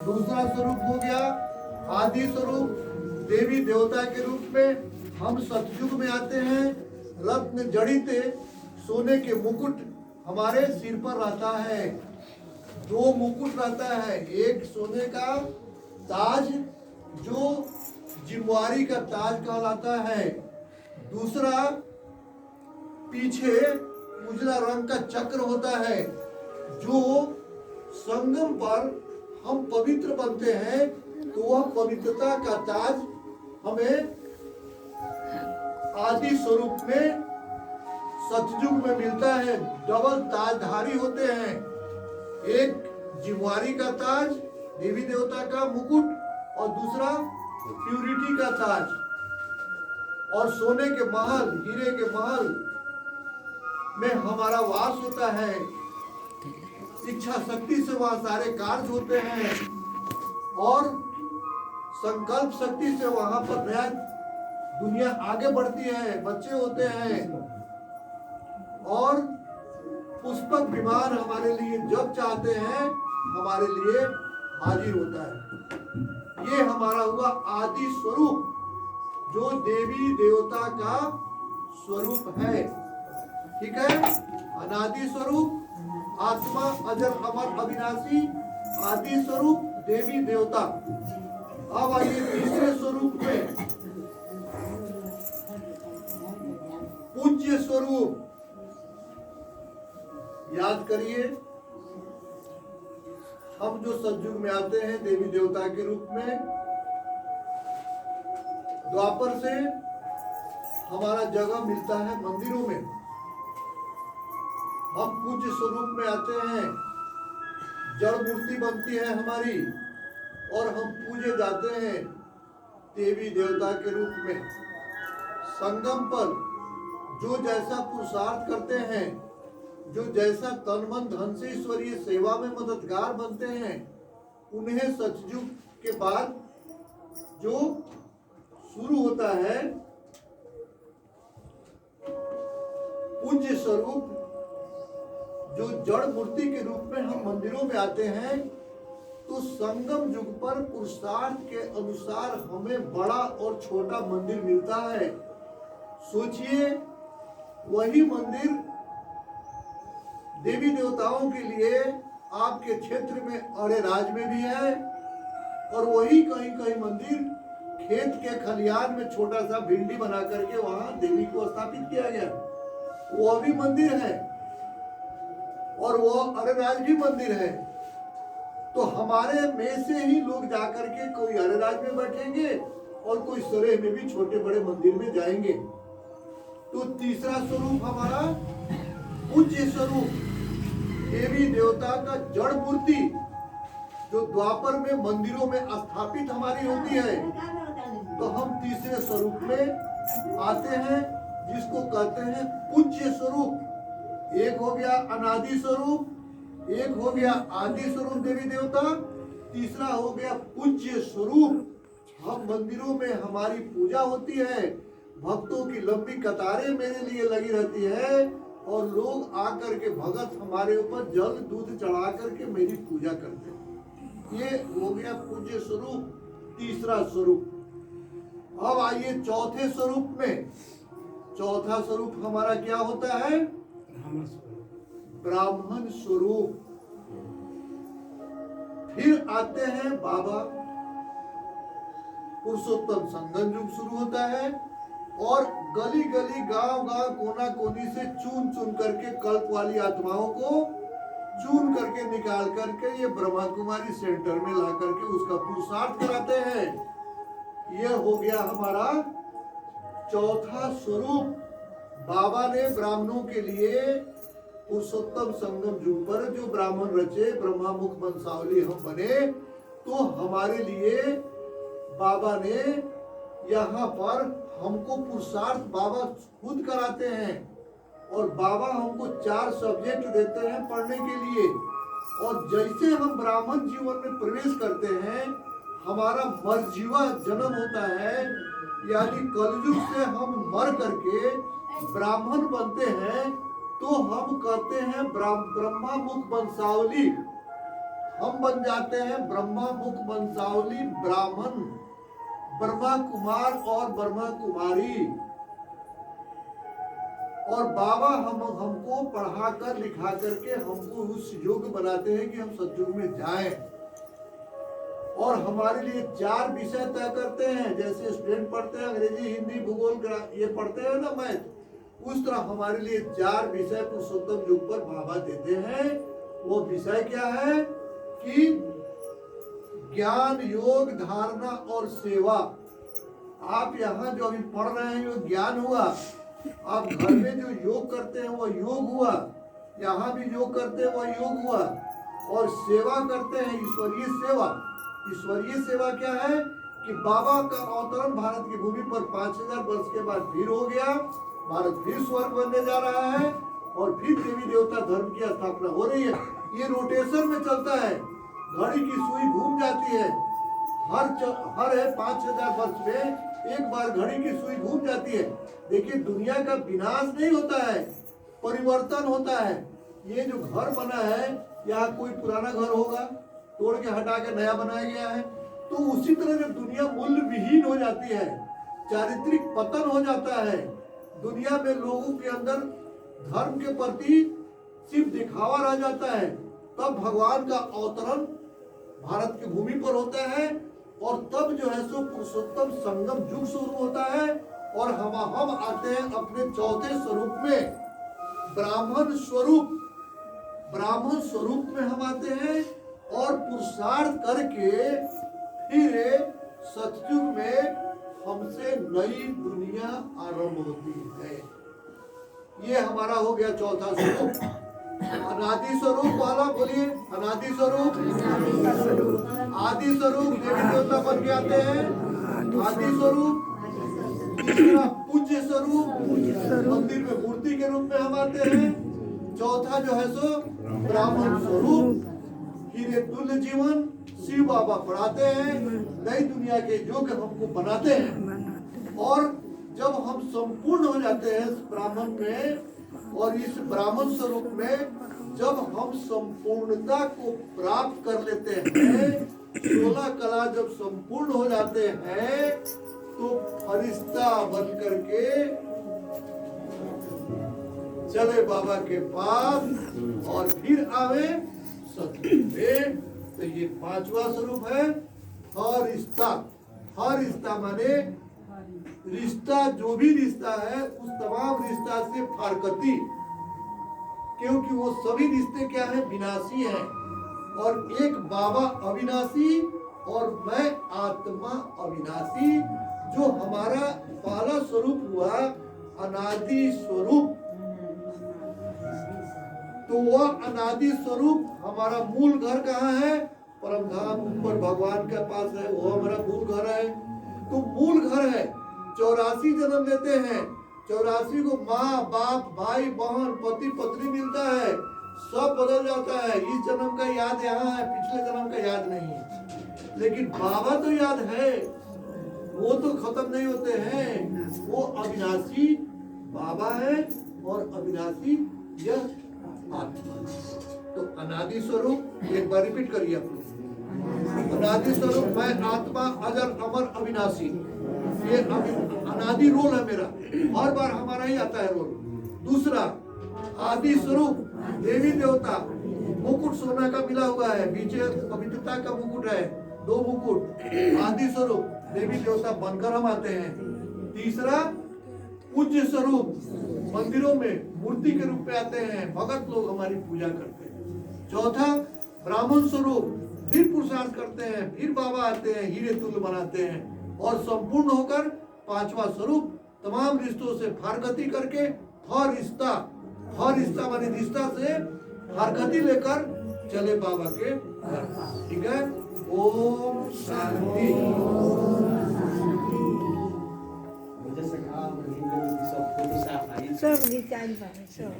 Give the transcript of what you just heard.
दूसरा स्वरूप हो गया आदि स्वरूप, देवी देवता के रूप में हम सतयुग में आते हैं। रत्न जड़ित सोने के मुकुट हमारे सिर पर रहता है। दो मुकुट रहता है, एक सोने का ताज जो जिम्वारी का ताज कहलाता है, दूसरा पीछे उजला रंग का चक्र होता है। जो संगम पर हम पवित्र बनते हैं तो वह पवित्रता का ताज हमें आदि स्वरूप में सतयुग में मिलता है। डबल ताजधारी होते हैं, एक जिम्वारी का ताज देवी देवता का मुकुट और दूसरा प्यूरिटी का ताज। और सोने के महल, हीरे के महल में हमारा वास होता है। इच्छा शक्ति से वहां सारे कार्य होते हैं और संकल्प शक्ति से वहां पर नया दुनिया आगे बढ़ती है, बच्चे होते हैं। और पुष्पक विमान हमारे लिए जब चाहते हैं हमारे लिए हाजिर होता है। ये हमारा हुआ आदि स्वरूप जो देवी देवता का स्वरूप है। ठीक है, अनादि स्वरूप आत्मा अजर अमर अविनाशी, आदि स्वरूप देवी देवता। अब आइए तीसरे स्वरूप में, पूज्य स्वरूप। याद करिए, हम जो सतयुग में आते हैं देवी देवता के रूप में, द्वापर से हमारा जगह मिलता है मंदिरों में। हम पूज्य स्वरूप में आते हैं, जड़ मूर्ति बनती है हमारी और हम पूजे जाते हैं देवी देवता के रूप में। संगम पर जो जैसा पुरुषार्थ करते हैं, जो जैसा तन मन धन से ईश्वरीय सेवा में मददगार बनते हैं, उन्हें सतयुग के बाद जो शुरू होता है पूज्य स्वरूप, जो जड़ मूर्ति के रूप में हम मंदिरों में आते हैं, तो संगम युग पर पुरुषार्थ के अनुसार हमें बड़ा और छोटा मंदिर मिलता है। सोचिए, वही मंदिर देवी देवताओं के लिए आपके क्षेत्र में अरे राज में भी है और वही कहीं कहीं मंदिर खेत के खलियान में छोटा सा भिंडी बना करके वहां देवी को स्थापित किया गया, वो भी मंदिर है और वो अरेराज भी मंदिर है। तो हमारे में से ही लोग जाकर के कोई अरेराज में बैठेंगे और कोई सरेह में भी छोटे बड़े मंदिर में जाएंगे। तो तीसरा स्वरूप हमारा पूज्य स्वरूप, देवी देवता का जड़ मूर्ति जो द्वापर में मंदिरों में स्थापित हमारी होती है। तो हम तीसरे स्वरूप में आते हैं जिसको कहते हैं पूज्य स्वरूप। एक हो गया अनादि स्वरूप, एक हो गया आदि स्वरूप देवी देवता, तीसरा हो गया पूज्य स्वरूप। हम मंदिरों में हमारी पूजा होती है, भक्तों की लंबी कतारें मेरे लिए लगी रहती है और लोग आकर के भगत हमारे ऊपर जल दूध चढ़ा करके मेरी पूजा करते हैं। ये हो गया पूज्य स्वरूप, तीसरा स्वरूप। अब आइए चौथे स्वरूप में। चौथा स्वरूप हमारा क्या होता है? ब्राह्मण स्वरूप। फिर आते हैं बाबा, पुरुषोत्तम संगम युग शुरू होता है और गली गली गांव गांव कोना कोनी से चुन चुन करके कल्प वाली आत्माओं को चुन करके निकाल करके ये ब्रह्मा कुमारी सेंटर में ला करके उसका पुरुषार्थ कराते हैं। यह हो गया हमारा चौथा स्वरूप। बाबा ने ब्राह्मणों के लिए पुरुषोत्तम संगम युग पर जो ब्राह्मण रचे, ब्रह्मा मुख वंशावली हम बने, तो हमारे लिए बाबा ने यहाँ पर हमको पुरुषार्थ बाबा खुद कराते हैं और बाबा हमको 4 सब्जेक्ट देते हैं पढ़ने के लिए। और जैसे हम ब्राह्मण जीवन में प्रवेश करते हैं, हमारा मरजीवा जन्म होता है, यानी कलयुग से हम मर करके ब्राह्मण बनते हैं, तो हम कहते हैं ब्रह्मा मुख वंशावली। हम बन जाते हैं ब्रह्मा मुख वंशावली ब्राह्मण, ब्रह्मा कुमार और ब्रह्मा कुमारी। और बाबा हमको पढ़ाकर लिखा करके हमको उस योग्य बनाते हैं कि हम सतयुग में जाएं। और हमारे लिए 4 विषय तय करते हैं। जैसे स्टूडेंट पढ़ते हैं अंग्रेजी, हिंदी, भूगोल, ये पढ़ते हैं ना मैथ, उस तरह हमारे लिए 4 विषय पुरुषोत्तम युग पर बाबा देते हैं। वो विषय क्या है कि ज्ञान, योग, धारणा और सेवा। आप यहाँ जो अभी पढ़ रहे हैं वो ज्ञान हुआ, आप घर में जो योग करते हैं वो योग हुआ, यहाँ भी योग करते हैं वो योग हुआ। और सेवा करते हैं ईश्वरीय सेवा। ईश्वरीय सेवा क्या है कि बाबा का अवतरण भारत की भूमि पर 5000 वर्ष के बाद फिर हो गया। भारत फिर स्वर्ग बनने जा रहा है और फिर देवी देवता धर्म की स्थापना हो रही है। ये रोटेशन में चलता है, घड़ी की सुई घूम जाती है। हर 5000 वर्ष में एक बार घड़ी की सुई घूम जाती है। देखिए दुनिया का विनाश नहीं होता है, परिवर्तन होता है। ये जो घर बना है, यहाँ कोई पुराना घर होगा, तोड़ के हटा के नया बनाया गया है। तो उसी तरह जब दुनिया मूल्य विहीन हो जाती है, चारित्रिक पतन हो जाता है, दुनिया में लोगों के अंदर धर्म के प्रति सिर्फ दिखावा रह जाता है, तब भगवान का अवतरण भारत की भूमि पर होता है। और तब जो है सो पुरुषोत्तम संगम युग शुरू होता है। और हम आते हैं अपने चौथे स्वरूप में, ब्राह्मण स्वरूप। ब्राह्मण स्वरूप में हम आते हैं और पुरुषार्थ करके फिर सतयुग में हमसे नई दुनिया आरंभ होती है। ये हमारा हो गया चौथा स्वरूप। अनादि स्वरूप वाला बोलिए, अनादि स्वरूप, आदि स्वरूप देवी देवता बन के आते हैं, आदि स्वरूप। तीसरा पूज्य स्वरूप, मंदिर में मूर्ति के रूप में हम आते हैं। चौथा जो है सो ब्राह्मण स्वरूप। हीरे तुल्य जीवन शिव बाबा पढ़ाते हैं, नई दुनिया के योग्य हमको बनाते हैं। और जब हम संपूर्ण हो जाते हैं ब्राह्मण में और इस ब्राह्मण स्वरूप में, जब हम संपूर्णता को प्राप्त कर लेते हैं, 16 कला जब संपूर्ण हो जाते हैं, तो फरिश्ता बन करके चले बाबा के पास और फिर आवे सतयुग में। तो ये 5वां स्वरूप है फरिश्ता। फरिश्ता माने रिश्ता, जो भी रिश्ता है उस तमाम रिश्ता से फारकती, क्योंकि वो सभी रिश्ते क्या है, विनाशी हैं। और एक बाबा अविनाशी और मैं आत्मा अविनाशी, जो हमारा पहला स्वरूप हुआ अनादि स्वरूप। तो वह अनादि स्वरूप हमारा मूल घर कहाँ है, परम धाम ऊपर भगवान के पास है, वो हमारा मूल घर है। तो मूल घर है, 84 जन्म लेते हैं, 84 को माँ बाप भाई बहन पति पत्नी मिलता है, सब बदल जाता है। इस जन्म का याद यहाँ है, पिछले जन्म का याद नहीं है। लेकिन बाबा तो याद है, वो तो खत्म नहीं होते हैं। वो अविनाशी बाबा है और अविनाशी यह आत्मा। तो अनादि स्वरूप, एक बार रिपीट करिए आप लोग। अनादि स्वरूप मैं आत्मा अजर अमर अविनाशी, ये अनादि रोल है मेरा, हर बार हमारा ही आता है रोल। दूसरा आदि स्वरूप देवी देवता, मुकुट सोना का मिला हुआ है, पीछे पवित्रता का मुकुट है, 2 मुकुट। आदि स्वरूप देवी देवता बनकर हम आते हैं। तीसरा पूज्य स्वरूप, मंदिरों में मूर्ति के रूप में आते हैं, भगत लोग हमारी पूजा करते हैं। चौथा ब्राह्मण स्वरूप, फिर पुरुषार्थ करते हैं, फिर बाबा आते हैं, हीरे तुल्य बनाते हैं। और संपूर्ण होकर 5वां स्वरूप तमाम रिश्तों से फारकती करके फरिश्ता, फरिश्ता माने रिश्ता से फारकती लेकर चले बाबा के घर। ठीक है, ओम शांति। सब गीता सब